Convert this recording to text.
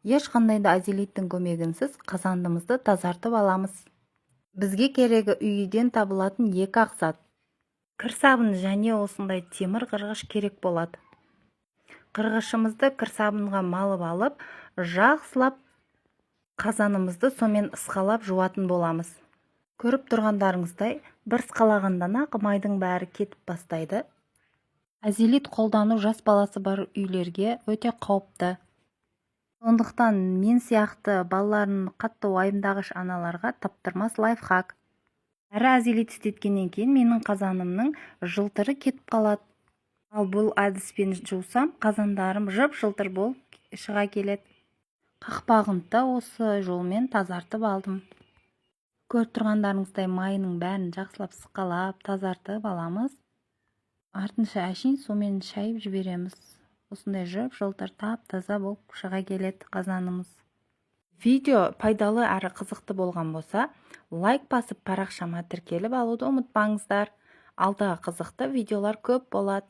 Ешқандай да азелиттің көмегінсіз қазандымызды тазартып аламыз. Бізге керегі үйден табылатын екі ақсат. Кір сабын және осындай темір қырғыш керек болады. Қырғышымызды кір сабынға малып алып, жақсылап қазанымызды сомен ысқалап жуатын боламыз. Көріп тұрғандарыңыздай, бір ысқалағандан-ақ майдың бәрі кетіп бастайды. Азелит қолдану жас баласы бар үйлерге өте қауіпті. Сондықтан мен сияқты балаларын қатты уайымдағыш аналарға таптырмас лайфхак. Әрі азелит істеткеннен кейін менің қазанымның жылтыры кетіп қалады. Ал бұл әдіспен жусам, қазандарым жып-жылтыр болып шыға келеді. Қақпағымды да осы жолмен тазартып алдым. Көріп тұрғандарыңыздай майының бәрін жақсылап сықалап, тазартып аламыз. Артынша әшейін сумен шайып жібереміз. Осындай жып-жылтыр тап-таза болып шыға келеді қазанымыз. Видео пайдалы әрі қызықты болған болса, лайк басып парақшама тіркеліп алуды ұмытпаңыздар. Алдағы қызықты видеолар көп болады.